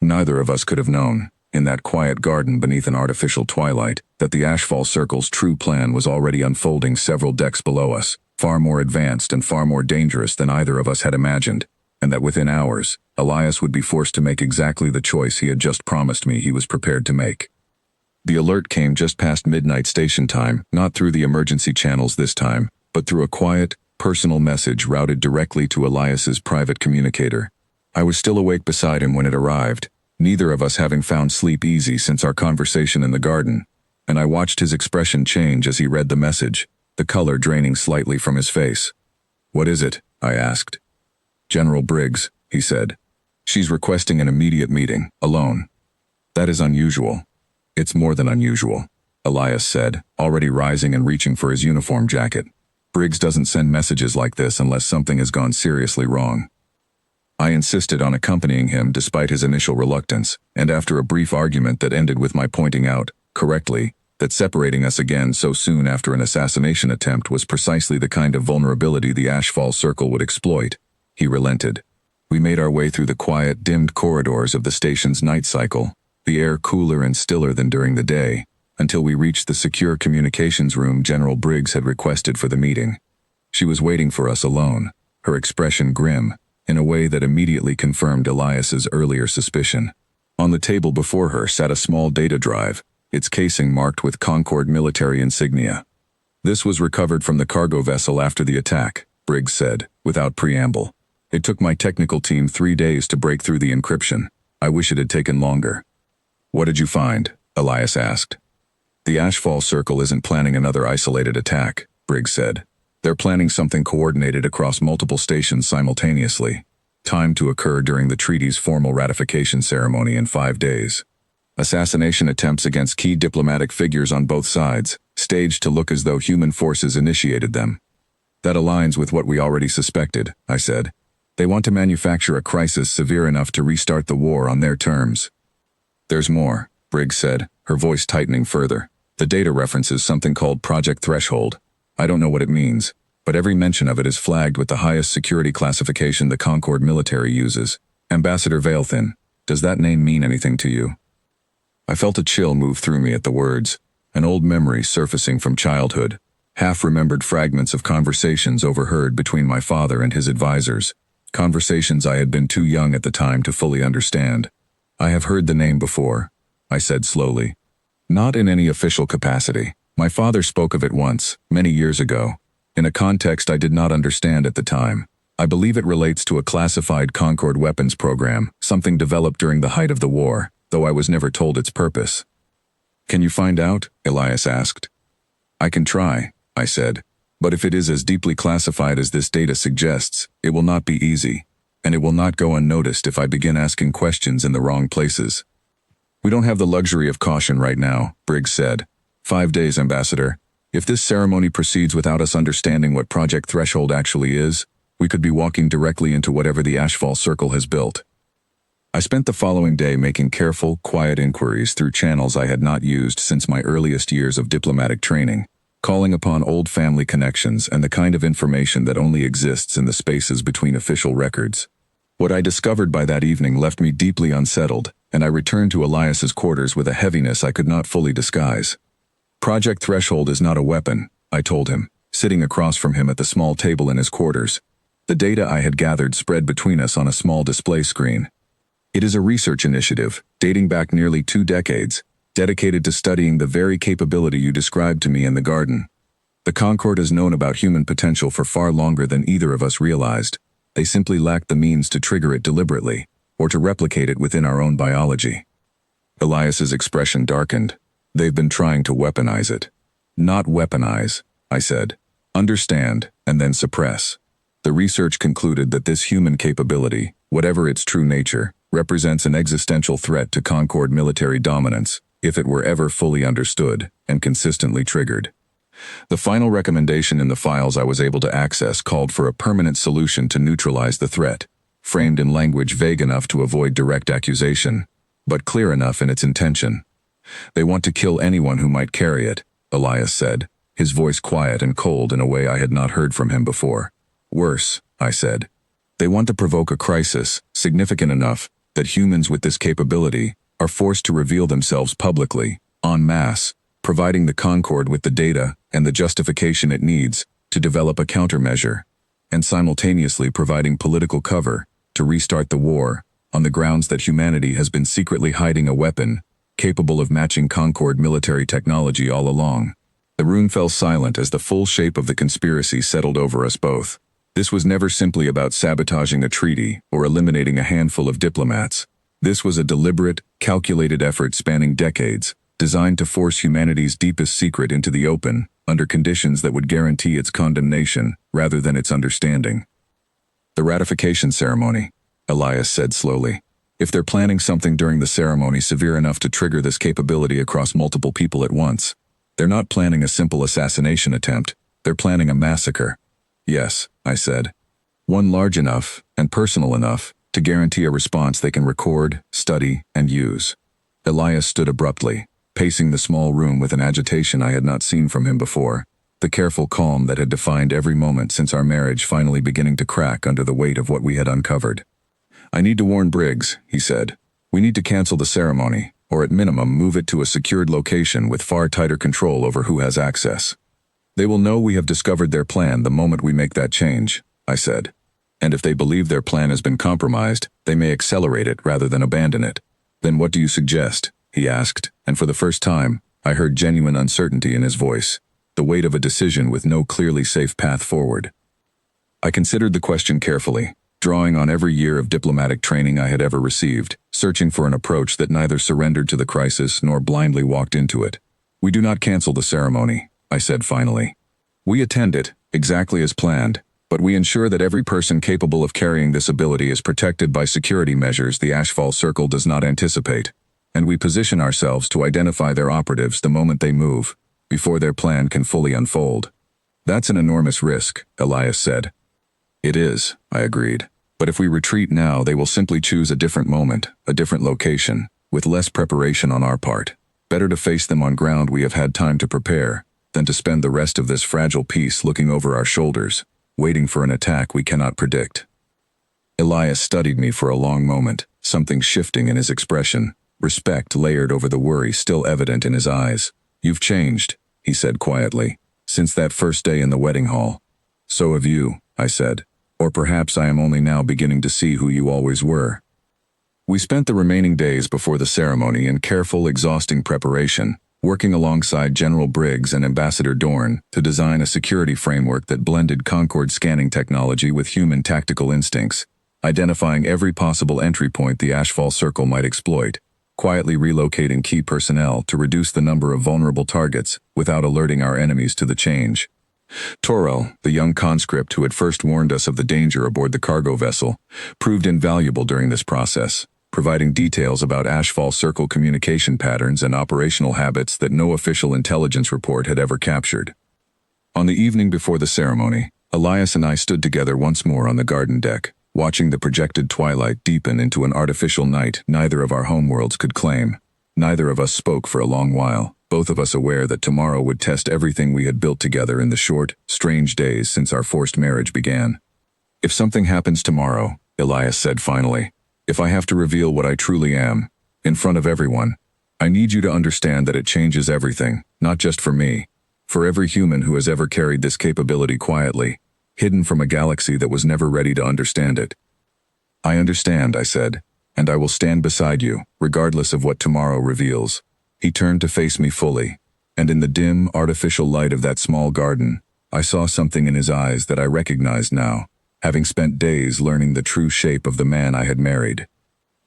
Neither of us could have known, in that quiet garden beneath an artificial twilight, that the Ashfall Circle's true plan was already unfolding several decks below us, far more advanced and far more dangerous than either of us had imagined, and that within hours, Elias would be forced to make exactly the choice he had just promised me he was prepared to make. The alert came just past midnight station time, not through the emergency channels this time, but through a quiet, personal message routed directly to Elias's private communicator. I was still awake beside him when it arrived, neither of us having found sleep easy since our conversation in the garden, and I watched his expression change as he read the message, the color draining slightly from his face. "What is it?" I asked. "General Briggs," he said. "She's requesting an immediate meeting, alone." "That is unusual." "It's more than unusual," Elias said, already rising and reaching for his uniform jacket. "Briggs doesn't send messages like this unless something has gone seriously wrong." I insisted on accompanying him despite his initial reluctance, and after a brief argument that ended with my pointing out, correctly, that separating us again so soon after an assassination attempt was precisely the kind of vulnerability the Ashfall Circle would exploit, he relented. We made our way through the quiet, dimmed corridors of the station's night cycle, the air cooler and stiller than during the day, until we reached the secure communications room General Briggs had requested for the meeting. She was waiting for us alone, her expression grim, in a way that immediately confirmed Elias's earlier suspicion. On the table before her sat a small data drive, its casing marked with Concord military insignia. "This was recovered from the cargo vessel after the attack," Briggs said, without preamble. "It took my technical team 3 days to break through the encryption. I wish it had taken longer." "What did you find?" Elias asked. "The Ashfall Circle isn't planning another isolated attack," Briggs said. "They're planning something coordinated across multiple stations simultaneously, timed to occur during the treaty's formal ratification ceremony in 5 days. Assassination attempts against key diplomatic figures on both sides, staged to look as though human forces initiated them." "That aligns with what we already suspected," I said. "They want to manufacture a crisis severe enough to restart the war on their terms." "There's more," Briggs said, her voice tightening further. "The data references something called Project Threshold. I don't know what it means, but every mention of it is flagged with the highest security classification the Concord military uses. Ambassador Vailthin, does that name mean anything to you?" I felt a chill move through me at the words, an old memory surfacing from childhood, half-remembered fragments of conversations overheard between my father and his advisors, conversations I had been too young at the time to fully understand. "I have heard the name before," I said slowly. "Not in any official capacity. My father spoke of it once, many years ago, in a context I did not understand at the time. I believe it relates to a classified Concord weapons program, something developed during the height of the war, though I was never told its purpose." "Can you find out?" Elias asked. "I can try," I said, "but if it is as deeply classified as this data suggests, it will not be easy, and it will not go unnoticed if I begin asking questions in the wrong places." "We don't have the luxury of caution right now," Briggs said. 5 days, Ambassador. If this ceremony proceeds without us understanding what Project Threshold actually is, we could be walking directly into whatever the Ashfall Circle has built." I spent the following day making careful, quiet inquiries through channels I had not used since my earliest years of diplomatic training, calling upon old family connections and the kind of information that only exists in the spaces between official records. What I discovered by that evening left me deeply unsettled, and I returned to Elias's quarters with a heaviness I could not fully disguise. Project Threshold is not a weapon, I told him, sitting across from him at the small table in his quarters. The data I had gathered spread between us on a small display screen. It is a research initiative, dating back nearly 2 decades, dedicated to studying the very capability you described to me in the garden. The Concord has known about human potential for far longer than either of us realized. They simply lacked the means to trigger it deliberately, or to replicate it within our own biology. Elias's expression darkened. They've been trying to weaponize it. Not weaponize, I said. Understand, and then suppress. The research concluded that this human capability, whatever its true nature, represents an existential threat to Concord military dominance, if it were ever fully understood and consistently triggered. The final recommendation in the files I was able to access called for a permanent solution to neutralize the threat, framed in language vague enough to avoid direct accusation, but clear enough in its intention. They want to kill anyone who might carry it, Elias said, his voice quiet and cold in a way I had not heard from him before. Worse, I said. They want to provoke a crisis, significant enough that humans with this capability are forced to reveal themselves publicly, en masse, providing the Concord with the data and the justification it needs to develop a countermeasure, and simultaneously providing political cover to restart the war on the grounds that humanity has been secretly hiding a weapon capable of matching Concord military technology all along. The room fell silent as the full shape of the conspiracy settled over us both. This was never simply about sabotaging a treaty or eliminating a handful of diplomats. This was a deliberate, calculated effort spanning decades, designed to force humanity's deepest secret into the open, under conditions that would guarantee its condemnation rather than its understanding. The ratification ceremony, Elias said slowly. If they're planning something during the ceremony severe enough to trigger this capability across multiple people at once, they're not planning a simple assassination attempt, they're planning a massacre. Yes, I said. One large enough and personal enough to guarantee a response they can record, study, and use. Elias stood abruptly, pacing the small room with an agitation I had not seen from him before, the careful calm that had defined every moment since our marriage finally beginning to crack under the weight of what we had uncovered. I need to warn Briggs, he said. We need to cancel the ceremony, or at minimum move it to a secured location with far tighter control over who has access. They will know we have discovered their plan the moment we make that change, I said. And if they believe their plan has been compromised, they may accelerate it rather than abandon it. Then what do you suggest? He asked, and for the first time, I heard genuine uncertainty in his voice, the weight of a decision with no clearly safe path forward. I considered the question carefully, drawing on every year of diplomatic training I had ever received, searching for an approach that neither surrendered to the crisis nor blindly walked into it. We do not cancel the ceremony, I said finally. We attend it, exactly as planned, but we ensure that every person capable of carrying this ability is protected by security measures the Ashfall Circle does not anticipate, and we position ourselves to identify their operatives the moment they move, before their plan can fully unfold. That's an enormous risk, Elias said. It is, I agreed. But if we retreat now, they will simply choose a different moment, a different location, with less preparation on our part. Better to face them on ground we have had time to prepare, than to spend the rest of this fragile peace looking over our shoulders, waiting for an attack we cannot predict. Elias studied me for a long moment, something shifting in his expression, respect layered over the worry still evident in his eyes. You've changed, he said quietly, since that first day in the wedding hall. So have you, I said. Or perhaps I am only now beginning to see who you always were. We spent the remaining days before the ceremony in careful, exhausting preparation, working alongside General Briggs and Ambassador Dorn to design a security framework that blended Concord scanning technology with human tactical instincts, identifying every possible entry point the Ashfall Circle might exploit, quietly relocating key personnel to reduce the number of vulnerable targets without alerting our enemies to the change. Torel, the young conscript who had first warned us of the danger aboard the cargo vessel, proved invaluable during this process, providing details about Ashfall Circle communication patterns and operational habits that no official intelligence report had ever captured. On the evening before the ceremony, Elias and I stood together once more on the garden deck, watching the projected twilight deepen into an artificial night neither of our homeworlds could claim. Neither of us spoke for a long while, both of us aware that tomorrow would test everything we had built together in the short, strange days since our forced marriage began. If something happens tomorrow, Elias said finally, if I have to reveal what I truly am, in front of everyone, I need you to understand that it changes everything, not just for me. For every human who has ever carried this capability quietly, hidden from a galaxy that was never ready to understand it. I understand, I said, and I will stand beside you, regardless of what tomorrow reveals. He turned to face me fully, and in the dim, artificial light of that small garden, I saw something in his eyes that I recognized now, having spent days learning the true shape of the man I had married.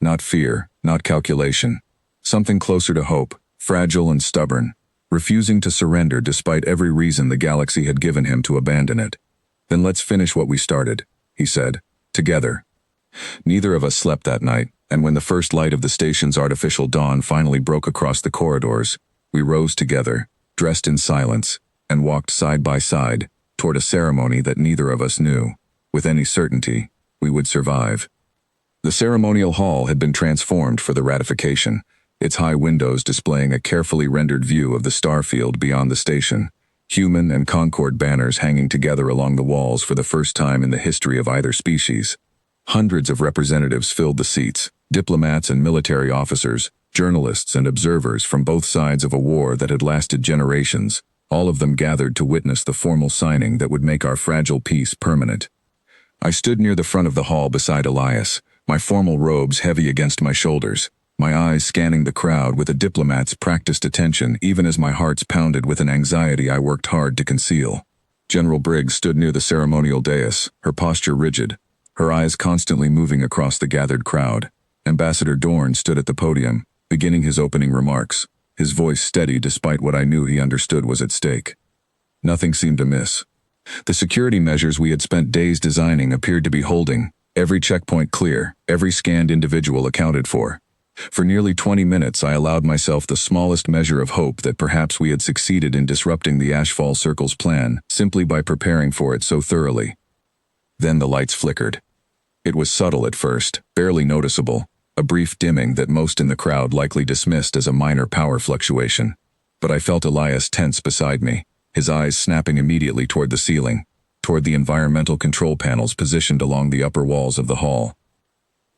Not fear, not calculation. Something closer to hope, fragile and stubborn, refusing to surrender despite every reason the galaxy had given him to abandon it. Then let's finish what we started, he said, together. Neither of us slept that night, and when the first light of the station's artificial dawn finally broke across the corridors, we rose together, dressed in silence, and walked side by side toward a ceremony that neither of us knew, with any certainty, we would survive. The ceremonial hall had been transformed for the ratification, its high windows displaying a carefully rendered view of the starfield beyond the station, human and Concord banners hanging together along the walls for the first time in the history of either species. Hundreds of representatives filled the seats, diplomats and military officers, journalists and observers from both sides of a war that had lasted generations, all of them gathered to witness the formal signing that would make our fragile peace permanent. I stood near the front of the hall beside Elias, my formal robes heavy against my shoulders, my eyes scanning the crowd with a diplomat's practiced attention even as my heart pounded with an anxiety I worked hard to conceal. General Briggs stood near the ceremonial dais, her posture rigid, her eyes constantly moving across the gathered crowd. Ambassador Dorn stood at the podium, beginning his opening remarks, his voice steady despite what I knew he understood was at stake. Nothing seemed amiss. The security measures we had spent days designing appeared to be holding, every checkpoint clear, every scanned individual accounted for. For nearly 20 minutes I allowed myself the smallest measure of hope that perhaps we had succeeded in disrupting the Ashfall Circle's plan simply by preparing for it so thoroughly. Then the lights flickered. It was subtle at first, barely noticeable, a brief dimming that most in the crowd likely dismissed as a minor power fluctuation. But I felt Elias tense beside me, his eyes snapping immediately toward the ceiling, toward the environmental control panels positioned along the upper walls of the hall.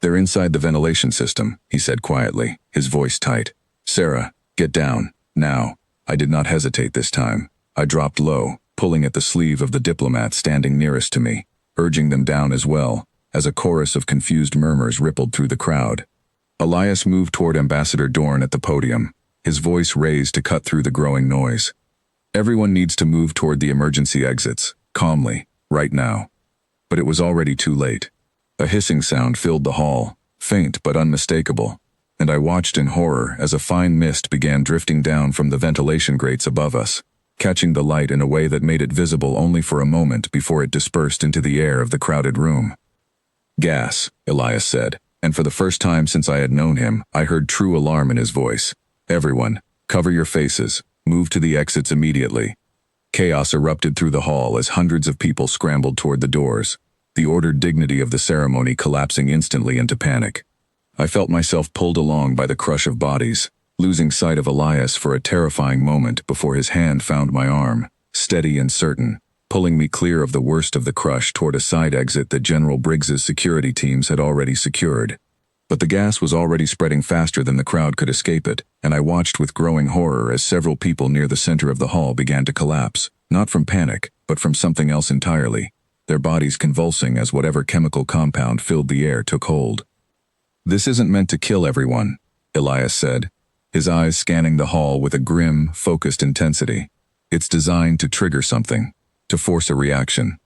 "They're inside the ventilation system," he said quietly, his voice tight. "Sarah, get down, now." I did not hesitate this time. I dropped low, pulling at the sleeve of the diplomat standing nearest to me, urging them down as well, as a chorus of confused murmurs rippled through the crowd. Elias moved toward Ambassador Dorn at the podium, his voice raised to cut through the growing noise. "Everyone needs to move toward the emergency exits, calmly, right now." But it was already too late. A hissing sound filled the hall, faint but unmistakable, and I watched in horror as a fine mist began drifting down from the ventilation grates above us, catching the light in a way that made it visible only for a moment before it dispersed into the air of the crowded room. "Gas," Elias said, and for the first time since I had known him, I heard true alarm in his voice. "Everyone, cover your faces, move to the exits immediately." Chaos erupted through the hall as hundreds of people scrambled toward the doors, the ordered dignity of the ceremony collapsing instantly into panic. I felt myself pulled along by the crush of bodies, losing sight of Elias for a terrifying moment before his hand found my arm, steady and certain, pulling me clear of the worst of the crush toward a side exit that General Briggs's security teams had already secured. But the gas was already spreading faster than the crowd could escape it, and I watched with growing horror as several people near the center of the hall began to collapse, not from panic, but from something else entirely, their bodies convulsing as whatever chemical compound filled the air took hold. "This isn't meant to kill everyone," Elias said, his eyes scanning the hall with a grim, focused intensity. "It's designed to trigger something, to force a reaction."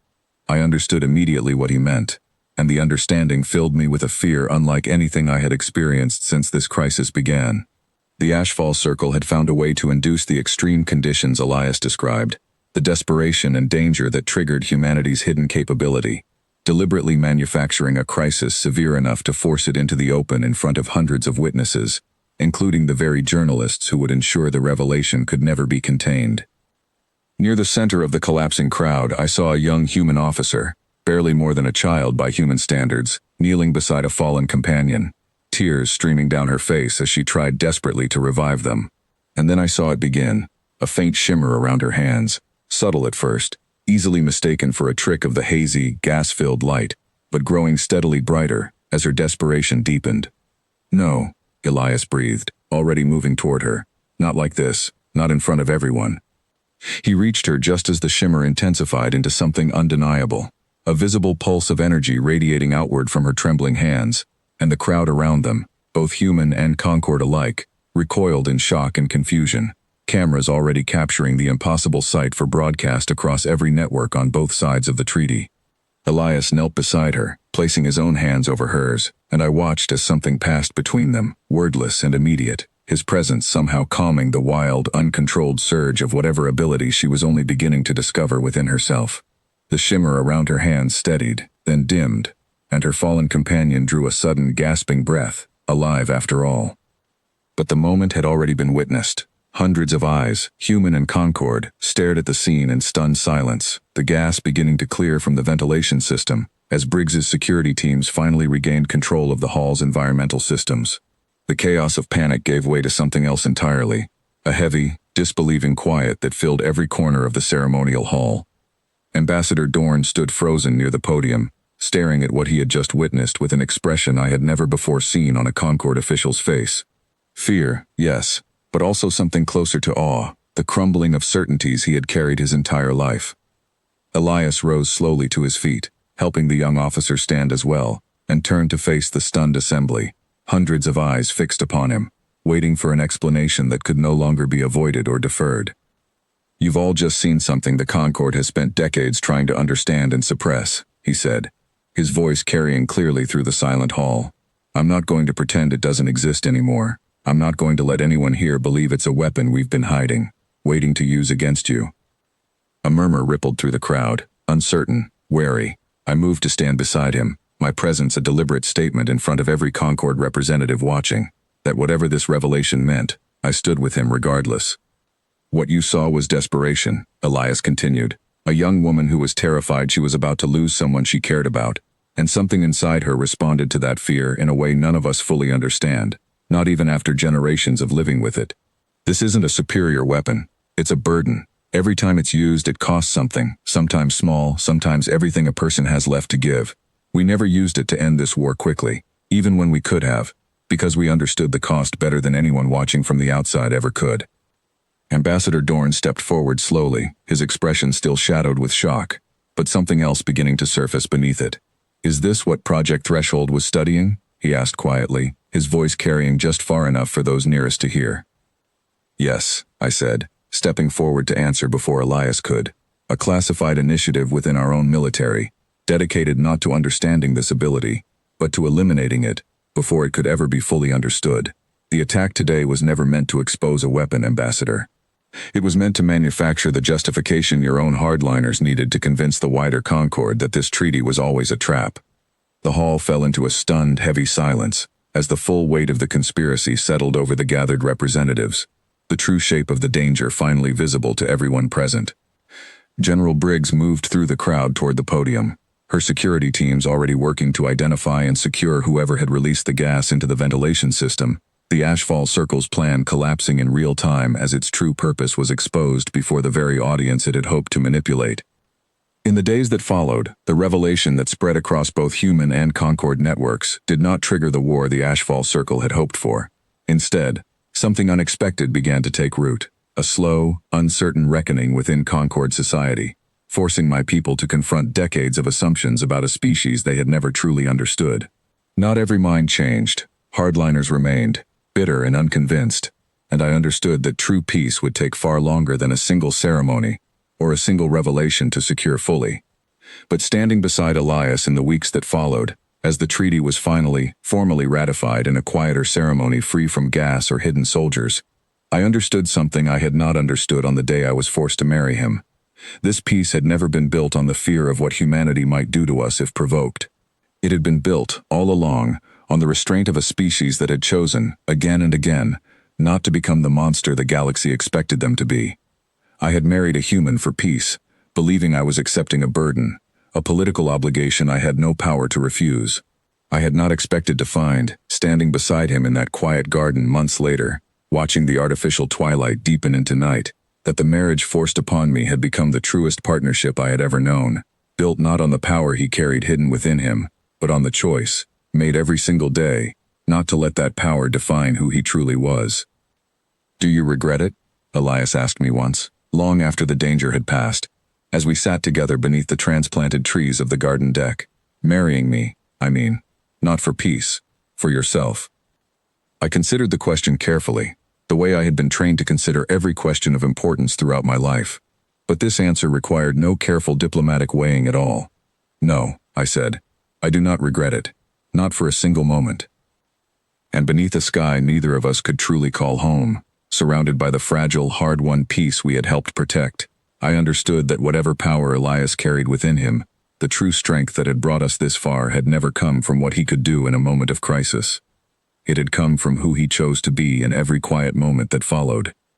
I understood immediately what he meant, and the understanding filled me with a fear unlike anything I had experienced since this crisis began. The Ashfall Circle had found a way to induce the extreme conditions Elias described, the desperation and danger that triggered humanity's hidden capability, deliberately manufacturing a crisis severe enough to force it into the open in front of hundreds of witnesses, including the very journalists who would ensure the revelation could never be contained. Near the center of the collapsing crowd, I saw a young human officer, barely more than a child by human standards, kneeling beside a fallen companion, tears streaming down her face as she tried desperately to revive them. And then I saw it begin, a faint shimmer around her hands, subtle at first, easily mistaken for a trick of the hazy, gas-filled light, but growing steadily brighter as her desperation deepened. "No," Elias breathed, already moving toward her. Not like this, not in front of everyone. He reached her just as the shimmer intensified into something undeniable, a visible pulse of energy radiating outward from her trembling hands, and the crowd around them, both human and Concord alike, recoiled in shock and confusion, cameras already capturing the impossible sight for broadcast across every network on both sides of the treaty. Elias knelt beside her, placing his own hands over hers, and I watched as something passed between them, wordless and immediate, his presence somehow calming the wild, uncontrolled surge of whatever ability she was only beginning to discover within herself. The shimmer around her hands steadied, then dimmed, and her fallen companion drew a sudden, gasping breath, alive after all. But the moment had already been witnessed. Hundreds of eyes, human and Concord, stared at the scene in stunned silence, the gas beginning to clear from the ventilation system, as Briggs's security teams finally regained control of the hall's environmental systems. The chaos of panic gave way to something else entirely, a heavy, disbelieving quiet that filled every corner of the ceremonial hall. Ambassador Dorn stood frozen near the podium, staring at what he had just witnessed with an expression I had never before seen on a Concord official's face. Fear, yes, but also something closer to awe, the crumbling of certainties he had carried his entire life. Elias rose slowly to his feet, helping the young officer stand as well, and turned to face the stunned assembly, hundreds of eyes fixed upon him, waiting for an explanation that could no longer be avoided or deferred. "You've all just seen something the Concord has spent decades trying to understand and suppress," he said, his voice carrying clearly through the silent hall. "I'm not going to pretend it doesn't exist anymore. I'm not going to let anyone here believe it's a weapon we've been hiding, waiting to use against you." A murmur rippled through the crowd, uncertain, wary. I moved to stand beside him, my presence a deliberate statement in front of every Concord representative watching, that whatever this revelation meant, I stood with him regardless. "What you saw was desperation," Elias continued, "a young woman who was terrified she was about to lose someone she cared about, and something inside her responded to that fear in a way none of us fully understand. Not even after generations of living with it. This isn't a superior weapon. It's a burden. Every time it's used, it costs something, sometimes small, sometimes everything a person has left to give. We never used it to end this war quickly, even when we could have, because we understood the cost better than anyone watching from the outside ever could." Ambassador Dorn stepped forward slowly, his expression still shadowed with shock, but something else beginning to surface beneath it. "Is this what Project Threshold was studying?" he asked quietly, his voice carrying just far enough for those nearest to hear. "Yes," I said, stepping forward to answer before Elias could. "A classified initiative within our own military, dedicated not to understanding this ability, but to eliminating it, before it could ever be fully understood. The attack today was never meant to expose a weapon, Ambassador. It was meant to manufacture the justification your own hardliners needed to convince the wider Concord that this treaty was always a trap." The hall fell into a stunned, heavy silence, as the full weight of the conspiracy settled over the gathered representatives, the true shape of the danger finally visible to everyone present. General Briggs moved through the crowd toward the podium, her security teams already working to identify and secure whoever had released the gas into the ventilation system, the Ashfall Circle's plan collapsing in real time as its true purpose was exposed before the very audience it had hoped to manipulate. In the days that followed, the revelation that spread across both human and Concord networks did not trigger the war the Ashfall Circle had hoped for. Instead, something unexpected began to take root, a slow, uncertain reckoning within Concord society, forcing my people to confront decades of assumptions about a species they had never truly understood. Not every mind changed. Hardliners remained, bitter and unconvinced, and I understood that true peace would take far longer than a single ceremony or a single revelation to secure fully. But standing beside Elias in the weeks that followed, as the treaty was finally, formally ratified in a quieter ceremony free from gas or hidden soldiers, I understood something I had not understood on the day I was forced to marry him. This peace had never been built on the fear of what humanity might do to us if provoked. It had been built, all along, on the restraint of a species that had chosen, again and again, not to become the monster the galaxy expected them to be. I had married a human for peace, believing I was accepting a burden, a political obligation I had no power to refuse. I had not expected to find, standing beside him in that quiet garden months later, watching the artificial twilight deepen into night, that the marriage forced upon me had become the truest partnership I had ever known, built not on the power he carried hidden within him, but on the choice, made every single day, not to let that power define who he truly was. "Do you regret it?" Elias asked me once, long after the danger had passed, as we sat together beneath the transplanted trees of the garden deck. "Marrying me, I mean. Not for peace, for yourself." I considered the question carefully, the way I had been trained to consider every question of importance throughout my life. But this answer required no careful diplomatic weighing at all. "No," I said. "I do not regret it. Not for a single moment." And beneath a sky neither of us could truly call home, surrounded by the fragile, hard-won peace we had helped protect, I understood that whatever power Elias carried within him, the true strength that had brought us this far had never come from what he could do in a moment of crisis. It had come from who he chose to be in every quiet moment that followed.